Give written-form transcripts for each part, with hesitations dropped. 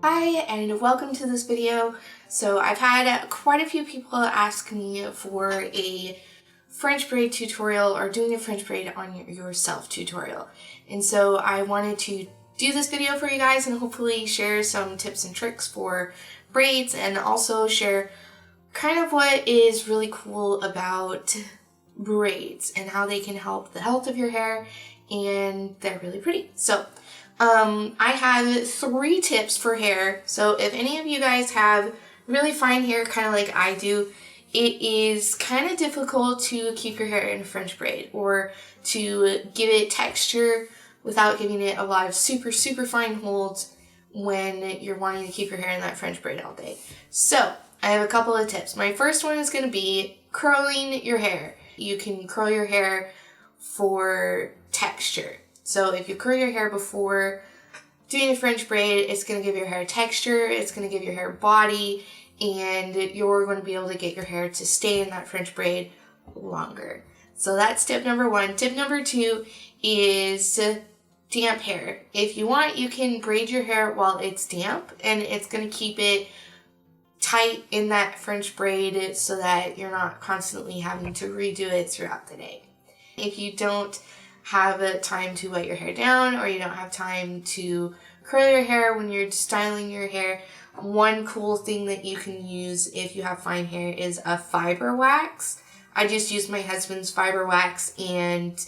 Hi and welcome to this video. So I've had quite a few people ask me for a French braid tutorial or doing a French braid on yourself tutorial. And so I wanted to do this video for you guys and hopefully share some tips and tricks for braids and also share kind of what is really cool about braids and how they can help the health of your hair, and they're really pretty. So I have 3 tips for hair. So if any of you guys have really fine hair, kind of like I do, it is kind of difficult to keep your hair in a French braid or to give it texture without giving it a lot of super fine holds when you're wanting to keep your hair in that French braid all day. So I have a couple of tips. My first one is going to be curling your hair. You can curl your hair for texture. So if you curl your hair before doing a French braid, it's going to give your hair texture, it's going to give your hair body, and you're going to be able to get your hair to stay in that French braid longer. So that's tip number 1. Tip number 2 is damp hair. If you want, you can braid your hair while it's damp, and it's going to keep it tight in that French braid so that you're not constantly having to redo it throughout the day. If you don't have time to wet your hair down, or you don't have time to curl your hair when you're styling your hair, one cool thing that you can use if you have fine hair is a fiber wax. I just use my husband's fiber wax, and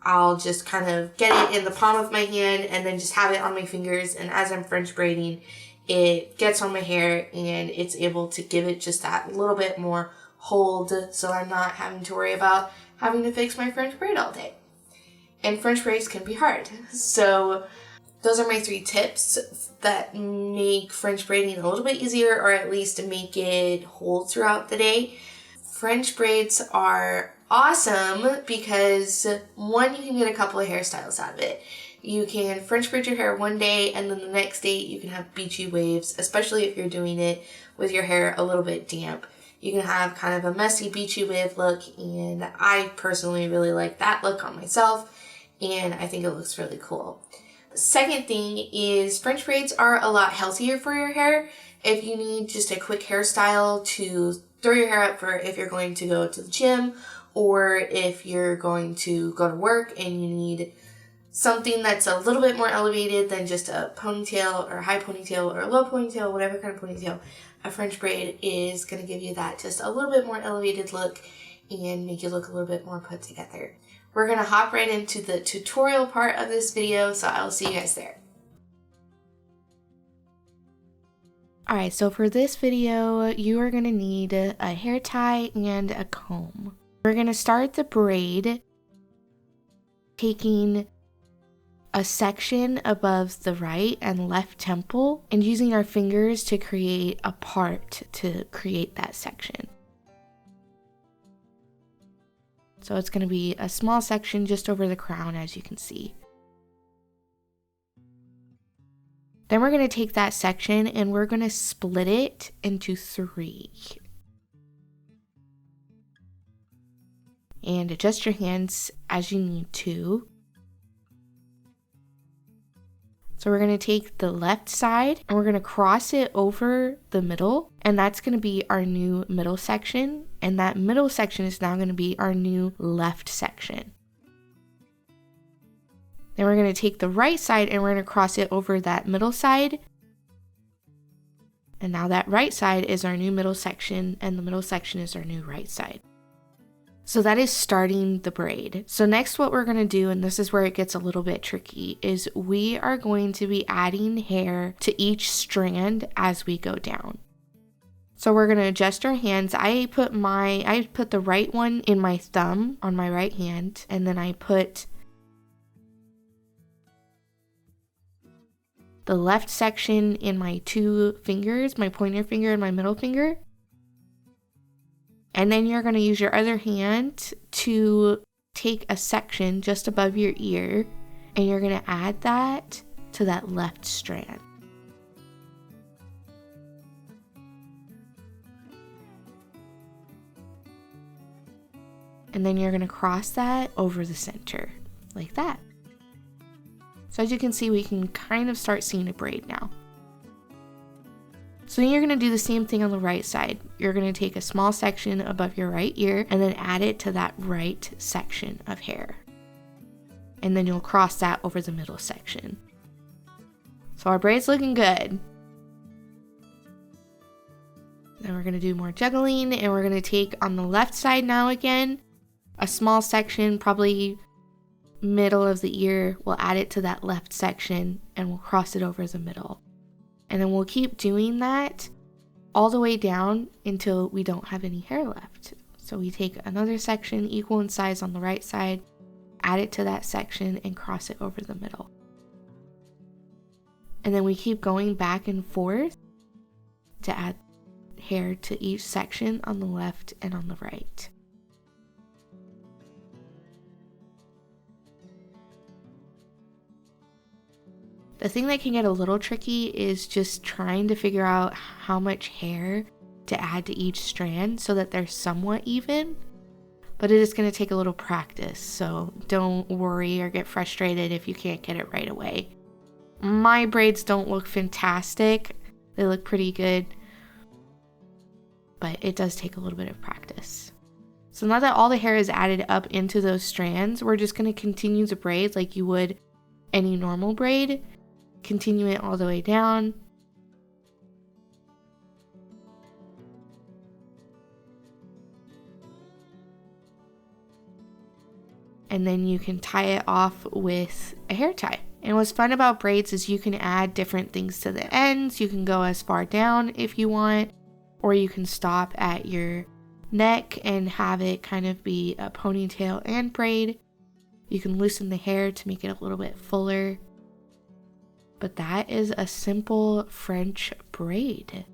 I'll just kind of get it in the palm of my hand and then just have it on my fingers, and as I'm French braiding, it gets on my hair and it's able to give it just that little bit more hold, so I'm not having to worry about having to fix my French braid all day. And French braids can be hard. So those are my 3 tips that make French braiding a little bit easier, or at least make it hold throughout the day. French braids are awesome because, one, you can get a couple of hairstyles out of it. You can French braid your hair one day, and then the next day you can have beachy waves, especially if you're doing it with your hair a little bit damp. You can have kind of a messy beachy wave look, and I personally really like that look on myself, and I think it looks really cool. The second thing is French braids are a lot healthier for your hair. If you need just a quick hairstyle to throw your hair up for if you're going to go to the gym, or if you're going to go to work and you need something that's a little bit more elevated than just a ponytail or a high ponytail or a low ponytail, whatever kind of ponytail, a French braid is going to give you that just a little bit more elevated look and make you look a little bit more put together. We're going to hop right into the tutorial part of this video, so I'll see you guys there. Alright, so for this video, you are going to need a hair tie and a comb. We're going to start the braid taking a section above the right and left temple and using our fingers to create a part to create that section. So it's going to be a small section just over the crown, as you can see. Then we're going to take that section and we're going to split it into 3. And adjust your hands as you need to. So we're going to take the left side and we're going to cross it over the middle, and that's going to be our new middle section, and that middle section is now going to be our new left section. Then we're going to take the right side and we're going to cross it over that middle side, and now that right side is our new middle section, and the middle section is our new right side. So that is starting the braid. So next what we're going to do, and this is where it gets a little bit tricky, is we are going to be adding hair to each strand as we go down. So we're going to adjust our hands. I put the right one in my thumb on my right hand, and then I put the left section in my 2 fingers, my pointer finger and my middle finger. And then you're going to use your other hand to take a section just above your ear, and you're going to add that to that left strand. And then you're going to cross that over the center, like that. So as you can see, we can kind of start seeing a braid now. So then you're going to do the same thing on the right side. You're going to take a small section above your right ear and then add it to that right section of hair. And then you'll cross that over the middle section. So our braid's looking good. Then we're going to do more juggling, and we're going to take on the left side now again, a small section, probably middle of the ear. We'll add it to that left section and we'll cross it over the middle. And then we'll keep doing that all the way down until we don't have any hair left. So we take another section equal in size on the right side, add it to that section and cross it over the middle. And then we keep going back and forth to add hair to each section on the left and on the right. The thing that can get a little tricky is just trying to figure out how much hair to add to each strand so that they're somewhat even. But it is going to take a little practice, so don't worry or get frustrated if you can't get it right away. My braids don't look fantastic. They look pretty good, but it does take a little bit of practice. So now that all the hair is added up into those strands, we're just going to continue the braid like you would any normal braid. Continue it all the way down. And then you can tie it off with a hair tie. And what's fun about braids is you can add different things to the ends. You can go as far down if you want, or you can stop at your neck and have it kind of be a ponytail and braid. You can loosen the hair to make it a little bit fuller. But that is a simple French braid.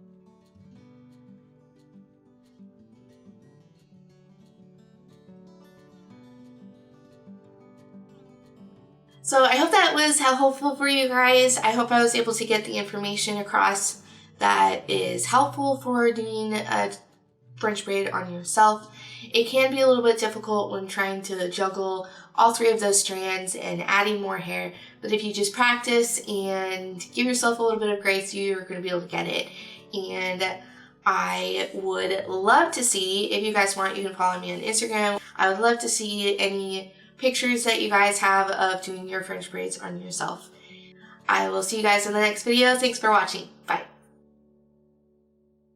So I hope that was helpful for you guys. I hope I was able to get the information across that is helpful for doing a French braid on yourself. It can be a little bit difficult when trying to juggle all three of those strands and adding more hair, but if you just practice and give yourself a little bit of grace, you're going to be able to get it. And I would love to see, if you guys want, you can follow me on Instagram. I would love to see any pictures that you guys have of doing your French braids on yourself. I will see you guys in the next video. Thanks for watching. Bye.